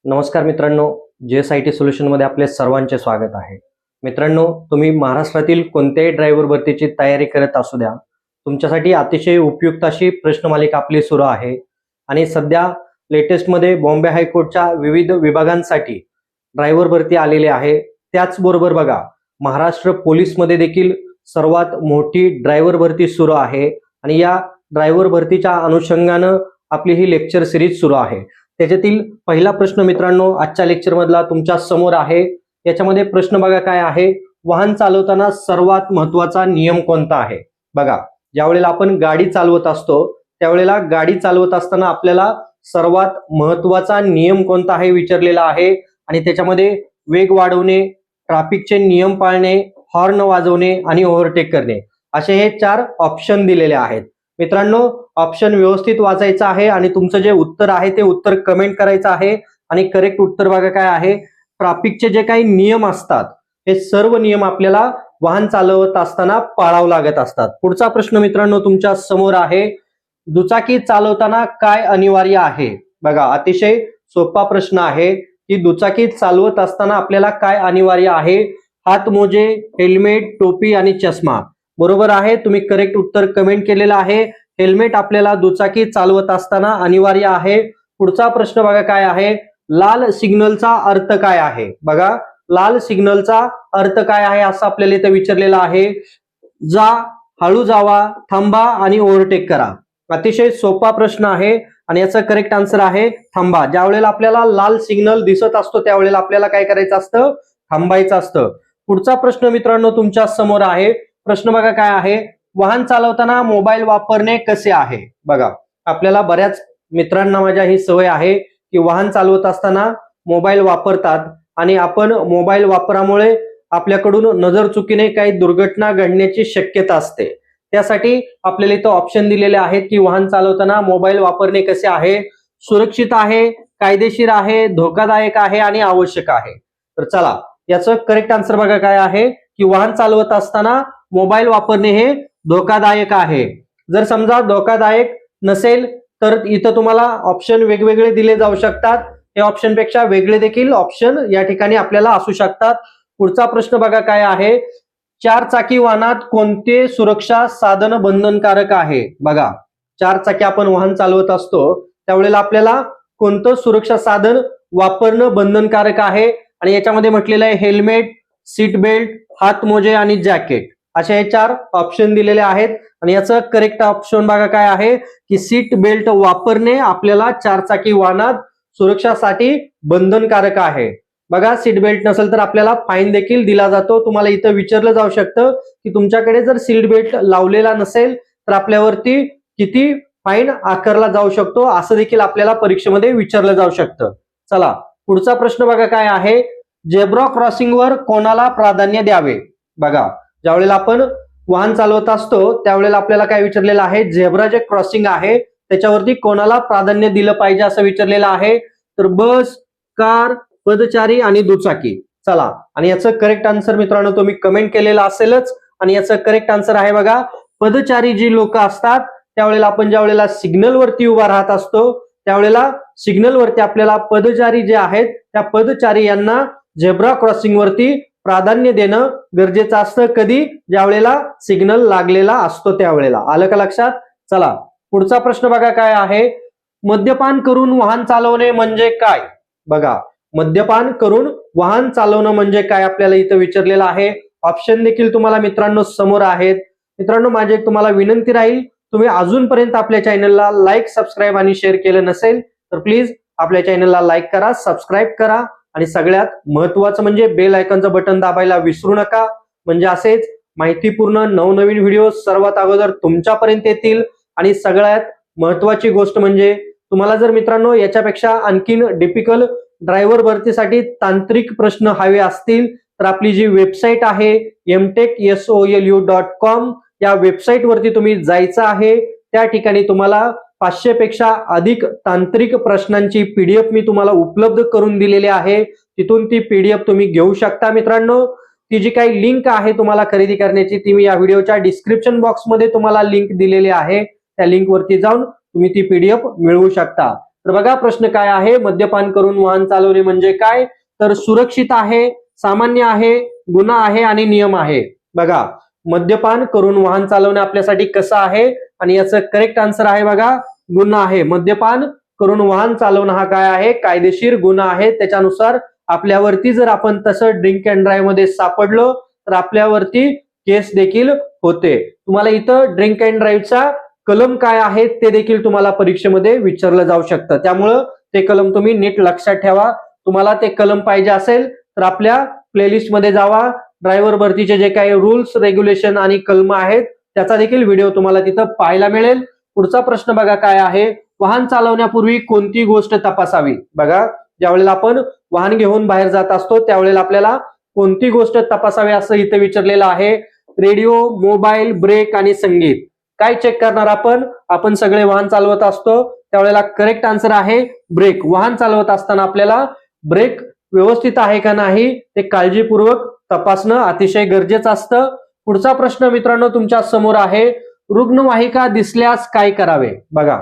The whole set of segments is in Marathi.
नमस्कार मित्रांनो, JSIT सोल्युशन मध्ये आपले सर्वांचे स्वागत आहे. मित्रांनो, तुम्ही महाराष्ट्रातील कोणत्याही ड्रायव्हर भरतीची तयारी करत असू द्या, तुमच्यासाठी अतिशय उपयुक्त अशी प्रश्नमालिका आपली सुरू आहे. आणि सध्या लेटेस्ट मध्ये बॉम्बे हायकोर्टच्या विविध विभागांसाठी ड्रायव्हर भरती आलेली आहे. त्याचबरोबर बघा, महाराष्ट्र पोलीस मध्ये देखील सर्वात मोठी ड्रायव्हर भरती सुरू आहे आणि या ड्रायव्हर भरतीच्या अनुषंगानं आपली ही लेक्चर सिरीज सुरू आहे. त्याच्यातील पहिला प्रश्न मित्रांनो आजच्या लेक्चर मधला तुमच्या समोर आहे. याच्यामध्ये प्रश्न बघा काय आहे, वाहन चालवताना सर्वात महत्वाचा नियम कोणता आहे? बघा, ज्यावेळेला आपण गाडी चालवत असतो त्यावेळेला गाडी चालवत असताना आपल्याला सर्वात महत्वाचा नियम कोणता आहे विचारलेला आहे. आणि त्याच्यामध्ये वेग वाढवणे, ट्रॅफिकचे नियम पाळणे, हॉर्न वाजवणे आणि ओव्हरटेक करणे असे हे 4 ऑप्शन दिलेले आहेत. मित्रांनो, ऑप्शन व्यवस्थित वाचायचं आहे आणि तुमचं जे उत्तर आहे ते उत्तर कमेंट करायचं आहे. आणि करेक्ट उत्तर बघा काय आहे, ट्रॅफिकचे जे काही नियम असतात हे सर्व नियम आपल्याला वाहन चालवत असताना पाळावं लागत असतात. पुढचा प्रश्न मित्रांनो तुमच्या समोर आहे, दुचाकी चालवताना काय अनिवार्य आहे? बघा, अतिशय सोपा प्रश्न आहे की दुचाकी चालवत असताना आपल्याला काय अनिवार्य आहे? हातमोजे, हेल्मेट, टोपी आणि चष्मा. बरोबर आहे, तुम्ही करेक्ट उत्तर कमेंट केलेलं आहे. हेल्मेट आपल्याला दुचाकी चालवत असताना अनिवार्य आहे. पुढचा प्रश्न बघा काय आहे, लाल सिग्नलचा अर्थ काय आहे? बघा, लाल सिग्नलचा अर्थ काय आहे असं आपल्याला इथे विचारलेलं आहे. जा, हळू जावा, थांबा आणि ओव्हरटेक करा. अतिशय सोपा प्रश्न आहे आणि याचं करेक्ट आन्सर आहे थांबा. ज्या वेळेला आपल्याला लाल सिग्नल दिसत असतो त्यावेळेला आपल्याला काय करायचं असतं? थांबायचं असतं. पुढचा प्रश्न मित्रांनो तुमच्या समोर आहे. प्रश्न बघा काय आहे, वाहन चालवताना मोबाईल वापरणे कसे आहे? बघा, आपल्याला बऱ्याच मित्रांना माझ्या ही सवय आहे की वाहन चालवत असताना मोबाईल वापरतात आणि आपण मोबाईल वापरामुळे आपल्याकडून नजर चुकीने काही दुर्घटना घडण्याची शक्यता असते. त्यासाठी आपल्याला इथं ऑप्शन दिलेले आहेत की वाहन चालवताना मोबाईल वापरणे कसे आहे? सुरक्षित आहे, कायदेशीर आहे, धोकादायक आहे आणि आवश्यक आहे. तर चला, याचं करेक्ट आन्सर बघा काय आहे की वाहन चालवत असताना मोबाईल वापरणे हे धोकादायक आहे. जर समजा धोकादायक नसेल तर इथं तुम्हाला ऑप्शन वेगवेगळे दिले जाऊ शकतात. हे ऑप्शन पेक्षा वेगळे देखील ऑप्शन या ठिकाणी आपल्याला असू शकतात. पुढचा प्रश्न बघा काय आहे, 4 चाकी वाहनात कोणते सुरक्षा साधन बंधनकारक आहे? बघा, 4 चाकी आपण वाहन चालवत असतो त्यावेळेला आपल्याला कोणतं सुरक्षा साधन वापरणं बंधनकारक आहे? आणि याच्यामध्ये म्हटलेलं आहे हेल्मेट, सीट बेल्ट, हातमोजे आणि जॅकेट असे हे 4 ऑप्शन दिलेले आहेत. आणि याचं करेक्ट ऑप्शन बघा काय आहे की सीट बेल्ट वापरणे आपल्याला 4 चाकी वाहनात सुरक्षासाठी बंधनकारक आहे. बघा, सीट बेल्ट नसेल तर आपल्याला फाईन देखील दिला जातो. तुम्हाला इथं विचारलं जाऊ शकतं की तुमच्याकडे जर सीट बेल्ट लावलेला नसेल तर आपल्यावरती किती फाईन आकारला जाऊ शकतो असं देखील आपल्याला परीक्षेमध्ये विचारलं जाऊ शकतं. चला, पुढचा प्रश्न बघा काय आहे, झेब्रा क्रॉसिंगवर कोणाला प्राधान्य द्यावे? बघा, ज्यावेळेला आपण वाहन चालवत असतो त्यावेळेला आपल्याला काय विचारलेलं आहे, झेब्रा जे क्रॉसिंग आहे त्याच्यावरती कोणाला प्राधान्य दिलं पाहिजे असं विचारलेलं आहे. तर बस, कार, पदचारी आणि दुचाकी. चला, आणि याचं करेक्ट आन्सर मित्रांनो तुम्ही कमेंट केलेलं असेलच. आणि याचं करेक्ट आन्सर आहे बघा, पदचारी जी लोक असतात त्यावेळेला आपण ज्या वेळेला सिग्नल वरती उभा राहत असतो त्यावेळेला सिग्नल वरती आपल्याला पदचारी जे आहेत त्या पदचारी यांना झेब्रा क्रॉसिंग वरती प्राधान्य देणं गरजेचं असतं. कधी? ज्या वेळेला सिग्नल लागलेला असतो त्यावेळेला. आलं का लक्षात? चला, पुढचा प्रश्न बघा काय आहे, मद्यपान करून वाहन चालवणे म्हणजे काय? बघा, मद्यपान करून वाहन चालवणं म्हणजे काय आपल्याला इथं विचारलेलं आहे. ऑप्शन देखील तुम्हाला मित्रांनो समोर आहेत. मित्रांनो, माझी तुम्हाला विनंती राहील, तुम्ही अजूनपर्यंत आपल्या चॅनलला लाईक, सबस्क्राईब आणि शेअर केलं नसेल तर प्लीज आपल्या चॅनलला लाईक करा, सबस्क्राईब करा आणि सगळ्यात महत्वाचं म्हणजे बेल आयकॉनचं बटन दाबायला विसरू नका. म्हणजे असेच माहितीपूर्ण नवनवीन व्हिडिओ सर्वात अगोदर तुमच्यापर्यंत येतील. आणि सगळ्यात महत्वाची गोष्ट म्हणजे तुम्हाला जर मित्रांनो याच्यापेक्षा आणखीन डिफिकल्ट ड्रायव्हर भरतीसाठी तांत्रिक प्रश्न हवे असतील तर आपली जी वेबसाईट आहे mtechsolu.com या वेबसाईट वरती तुम्ही जायचं आहे. त्या ठिकाणी तुम्हाला 500 पेक्षा अधिक तांत्रिक प्रश्नांची पीडीएफ मी तुम्हाला उपलब्ध करून दिलेली आहे. तिथून ती पीडीएफ तुम्ही घेऊ शकता. मित्रांनो, ती जी काही लिंक आहे तुम्हाला खरेदी करण्याची ती मी या व्हिडिओच्या डिस्क्रिप्शन बॉक्स मध्ये तुम्हाला लिंक दिलेली आहे. त्या लिंक वरती जाऊन तुम्ही ती पीडीएफ मिळवू शकता. तर बघा प्रश्न काय आहे, मद्यपान करून वाहन चालवणे म्हणजे काय? तर सुरक्षित आहे, सामान्य आहे, गुन्हा आहे आणि नियम आहे. बघा, मद्यपान करून वाहन चालवणे आपल्यासाठी कसं आहे आणि याचं करेक्ट आन्सर आहे बघा, गुन्हा आहे. मद्यपान करून वाहन चालवणं हा काय आहे, कायदेशीर गुन्हा आहे. त्याच्यानुसार आपल्यावरती जर आपण तसं ड्रिंक अँड ड्राईव्ह मध्ये सापडलो तर आपल्यावरती केस देखील होते. तुम्हाला इथं ड्रिंक अँड ड्राईव्हचा कलम काय आहे ते देखील तुम्हाला परीक्षेमध्ये विचारलं जाऊ शकतं. त्यामुळं ते कलम तुम्ही नीट लक्षात ठेवा. तुम्हाला ते कलम पाहिजे असेल तर आपल्या प्लेलिस्ट मध्ये जावा. ड्रायव्हर भरतीचे जे काही रूल्स, रेग्युलेशन आणि कलम आहेत त्याचा देखील व्हिडिओ तुम्हाला तिथं पाहायला मिळेल. पुढचा प्रश्न बघा काय आहे, वाहन चालवण्यापूर्वी कोणती गोष्ट तपासावी? बघा, ज्यावेळेला आपण वाहन घेऊन बाहेर जात असतो त्यावेळेला आपल्याला कोणती गोष्ट तपासावी असं इथे विचारलेलं आहे. रेडिओ, मोबाईल, ब्रेक आणि संगीत. काय चेक करणार आपण सगळे वाहन चालवत असतो त्यावेळेला करेक्ट आन्सर आहे ब्रेक. वाहन चालवत असताना आपल्याला ब्रेक व्यवस्थित आहे का नाही ते काळजीपूर्वक तपासणं अतिशय गरजेचं असतं. पुढचा प्रश्न मित्रांनो तुमच्या समोर आहे, रुग्णवाहिका दिसल्यास काय करावे? बघा,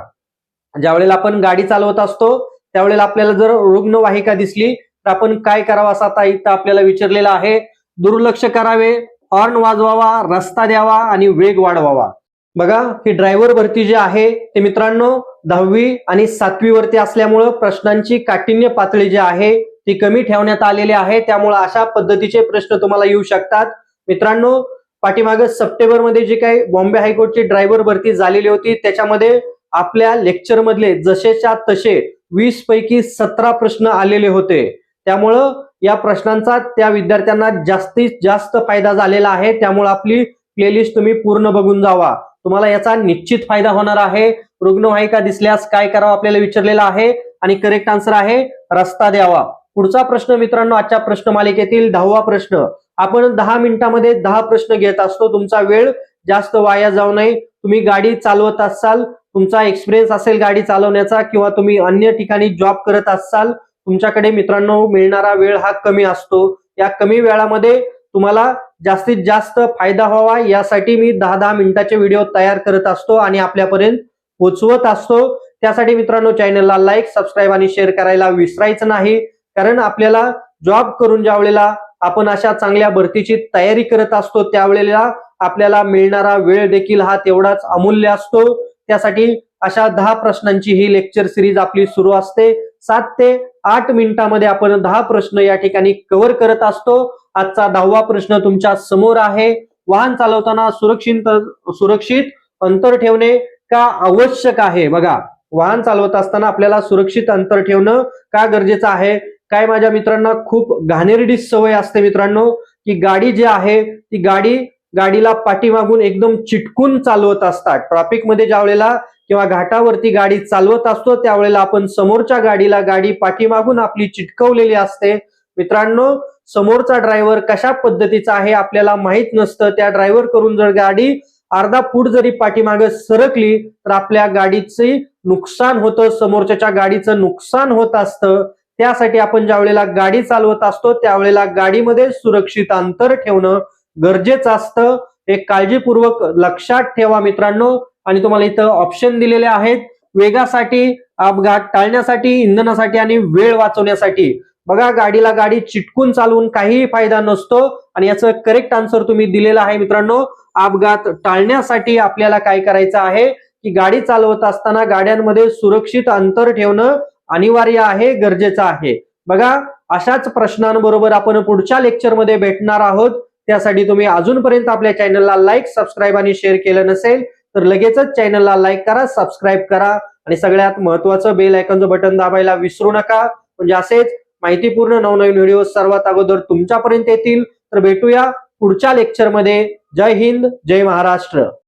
ज्यावेळेला आपण गाडी चालवत असतो त्यावेळेला आपल्याला जर रुग्णवाहिका दिसली तर आपण काय करावं असं आता इथं आपल्याला विचारलेलं आहे. दुर्लक्ष करावे, हॉर्न वाजवावा, रस्ता द्यावा आणि वेग वाढवावा. बघा, ही ड्रायव्हर भरती जी आहे ते मित्रांनो 10वी आणि 7वी वरती असल्यामुळं प्रश्नांची काठिण्य पातळी जी आहे ती कमी ठेवण्यात आलेली आहे. त्यामुळे अशा पद्धतीचे प्रश्न तुम्हाला येऊ शकतात. मित्रांनो, पाठीमागे सप्टेंबर मध्ये जी काही बॉम्बे हायकोर्टची ड्रायव्हर भरती झालेली होती त्याच्यामध्ये आपल्या लेक्चर मधले जसेच्या तसे 20 पैकी 17 प्रश्न आलेले होते. त्यामुळं या प्रश्नांचा त्या विद्यार्थ्यांना जास्तीत जास्त फायदा झालेला आहे. त्यामुळे आपली प्लेलिस्ट तुम्ही पूर्ण बघून जावा, तुम्हाला याचा निश्चित फायदा होणार आहे. रुग्णवाहिका दिसल्यास काय करावं आपल्याला विचारलेलं आहे आणि करेक्ट आन्सर आहे रस्ता द्यावा. पुढचा प्रश्न मित्रांनो आजच्या प्रश्न मालिकेतील 10वा प्रश्न. आपण 10 मिनिटांमध्ये 10 प्रश्न घेत असतो. तुमचा वेळ जास्त वाया जाऊ नये. तुम्ही गाडी चालवत असाल, तुमचा एक्सपिरियन्स असेल गाडी चालवण्याचा किंवा तुम्ही अन्य ठिकाणी जॉब करत असाल, तुमच्याकडे मित्रांनो मिळणारा वेळ हा कमी असतो. या कमी वेळामध्ये तुम्हाला जास्तीत जास्त फायदा व्हावा यासाठी मी 10-10 मिनिटाचे व्हिडिओ तयार करत असतो आणि आपल्यापर्यंत पोहोचवत असतो. त्यासाठी मित्रांनो चॅनलला लाईक, सबस्क्राईब आणि शेअर करायला विसरायचं नाही. कारण आपल्याला जॉब करून ज्या वेळेला आपण अशा चांगल्या भरतीची तयारी करत असतो त्यावेळेला आपल्याला मिळणारा वेळ देखील हा तेवढाच अमूल्य असतो. त्यासाठी अशा 10 प्रश्नांची ही लेक्चर सिरीज आपली सुरू असते. 7 ते 8 मिनिटांमध्ये आपण 10 प्रश्न या ठिकाणी कव्हर करत असतो. आजचा 10वा प्रश्न तुमच्या समोर आहे, वाहन चालवताना सुरक्षित अंतर ठेवणे का आवश्यक आहे? बघा, वाहन चालवत असताना आपल्याला सुरक्षित अंतर ठेवणं का गरजेचं आहे? काय माझ्या मित्रांना खूप घाणेरडी सवय असते मित्रांनो, की गाडी जी आहे ती गाडीला पाठीमागून एकदम चिटकून चालवत असतात. ट्रॅफिक मध्ये ज्या वेळेला किंवा घाटावरती गाडी चालवत असतो त्यावेळेला आपण समोरच्या गाडीला गाडी पाठीमागून आपली चिटकवलेली असते. मित्रांनो, समोरचा ड्रायव्हर कशा पद्धतीचा आहे आपल्याला माहित नसतं. त्या ड्रायव्हर करून जर गाडी अर्धा फूट जरी पाठीमागे सरकली तर आपल्या गाडीचे नुकसान होतं, समोरच्या गाडीचं नुकसान होत असतं. त्यासाठी आपण ज्या वेळेला गाडी चालवत असतो त्यावेळेला गाडीमध्ये सुरक्षित अंतर ठेवणं गरजेचं असतं. हे काळजीपूर्वक लक्षात ठेवा मित्रांनो. आणि तुम्हाला इथं ऑप्शन दिलेले आहेत वेगासाठी, अपघात टाळण्यासाठी, इंधनासाठी आणि वेळ वाचवण्यासाठी. बघा, गाडी चिटकून चालवून काहीही फायदा नसतो आणि याचं करेक्ट आन्सर तुम्ही दिलेलं आहे मित्रांनो. अपघात टाळण्यासाठी आपल्याला काय करायचं आहे की गाडी चालवत असताना गाड्यांमध्ये सुरक्षित अंतर ठेवणं अनिवार्य आहे, गरजेचं आहे. बघा, अशाच प्रश्नांबरोबर आपण पुढच्या लेक्चरमध्ये भेटणार आहोत. त्यासाठी तुम्ही अजूनपर्यंत आपल्या चॅनलला लाईक, सबस्क्राईब आणि शेअर केलं नसेल तर लगेचच चॅनलला लाईक करा, सबस्क्राईब करा आणि सगळ्यात महत्त्वाचं बेल आयकॉनचं बटन दाबायला विसरू नका. म्हणजे असेच माहितीपूर्ण नवनवीन व्हिडिओ सर्वात अगोदर तुमच्यापर्यंत येतील. तर भेटूया पुढच्या लेक्चरमध्ये. जय हिंद, जय महाराष्ट्र.